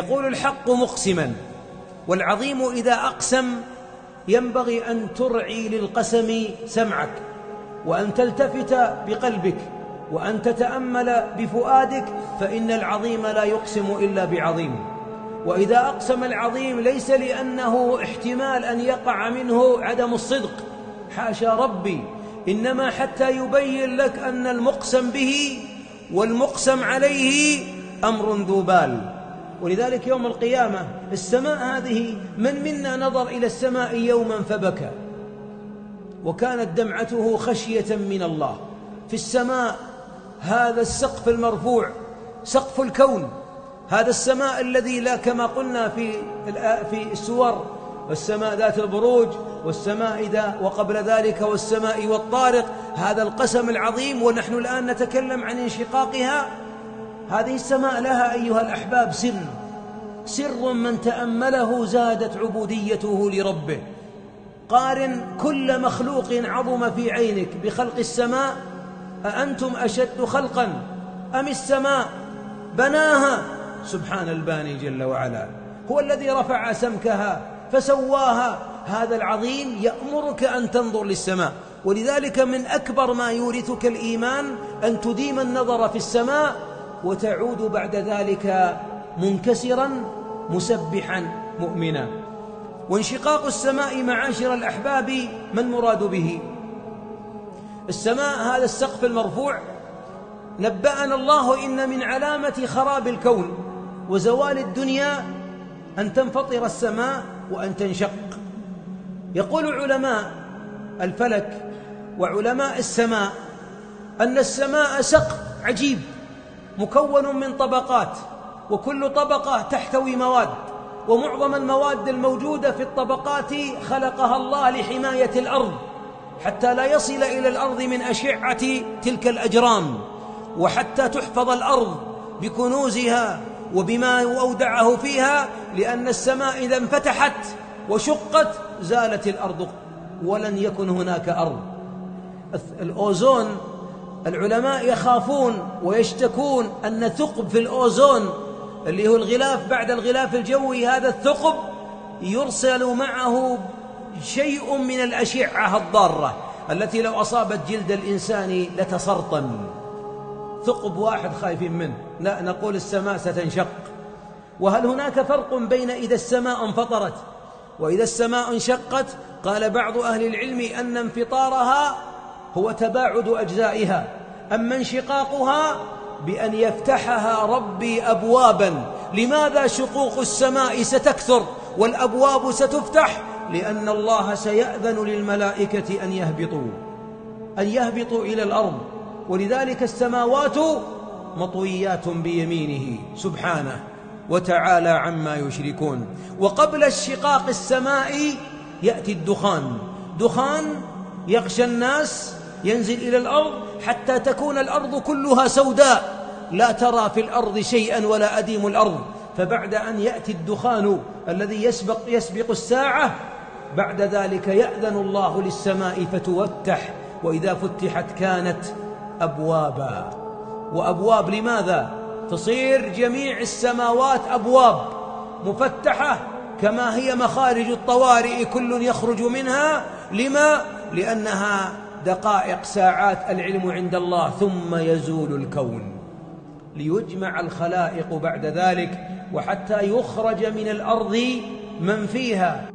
يقول الحق مقسما، والعظيم إذا أقسم ينبغي أن ترعي للقسم سمعك، وأن تلتفت بقلبك، وأن تتأمل بفؤادك، فإن العظيم لا يقسم إلا بعظيم. وإذا أقسم العظيم ليس لأنه احتمال أن يقع منه عدم الصدق، حاشا ربي، إنما حتى يبين لك أن المقسم به والمقسم عليه أمر ذو بال. ولذلك يوم القيامة السماء هذه، من منا نظر إلى السماء يوما فبكى وكانت دمعته خشية من الله؟ في السماء هذا السقف المرفوع، سقف الكون، هذا السماء الذي لا كما قلنا في السور، والسماء ذات البروج، والسماء وقبل ذلك والسماء والطارق، هذا القسم العظيم. ونحن الآن نتكلم عن انشقاقها. هذه السماء لها أيها الأحباب سر من تأمله زادت عبوديته لربه. قارن كل مخلوق عظم في عينك بخلق السماء، أأنتم أشد خلقا أم السماء بناها؟ سبحان الباني جل وعلا، هو الذي رفع سمكها فسواها. هذا العظيم يأمرك أن تنظر للسماء. ولذلك من أكبر ما يورثك الإيمان أن تديم النظر في السماء، وتعود بعد ذلك منكسرا مسبحا مؤمنا. وانشقاق السماء معاشر الأحباب من مراد به؟ السماء هذا السقف المرفوع، نبأنا الله إن من علامة خراب الكون وزوال الدنيا أن تنفطر السماء وأن تنشق. يقول علماء الفلك وعلماء السماء أن السماء سقف عجيب مكون من طبقات، وكل طبقة تحتوي مواد، ومعظم المواد الموجودة في الطبقات خلقها الله لحماية الأرض حتى لا يصل إلى الأرض من أشعة تلك الأجرام، وحتى تحفظ الأرض بكنوزها وبما أودعه فيها، لأن السماء إذا انفتحت وشقت زالت الأرض ولن يكن هناك أرض. الأوزون، العلماء يخافون ويشتكون أن ثقب في الأوزون اللي هو الغلاف بعد الغلاف الجوي، هذا الثقب يرسل معه شيء من الأشعة الضارة التي لو أصابت جلد الإنسان لتسرطن. ثقب واحد خايفين منه، لا نقول السماء ستنشق. وهل هناك فرق بين إذا السماء انفطرت وإذا السماء انشقت؟ قال بعض أهل العلم أن انفطارها هو تباعد أجزائها، أما انشقاقها بأن يفتحها ربي أبوابا. لماذا شقوق السماء ستكثر والأبواب ستفتح؟ لأن الله سيأذن للملائكة أن يهبطوا إلى الأرض. ولذلك السماوات مطويات بيمينه سبحانه وتعالى عما يشركون. وقبل انشقاق السماء يأتي الدخان، دخان يغشى الناس ينزل إلى الأرض حتى تكون الأرض كلها سوداء، لا ترى في الأرض شيئا ولا أديم الأرض. فبعد أن يأتي الدخان الذي يسبق الساعة، بعد ذلك يأذن الله للسماء فتفتح، وإذا فتحت كانت أبوابا. وأبواب لماذا؟ تصير جميع السماوات أبواب مفتحة كما هي مخارج الطوارئ كل يخرج منها. لما؟ لأنها دقائق ساعات العلم عند الله، ثم يزول الكون ليجمع الخلائق بعد ذلك، وحتى يخرج من الأرض من فيها.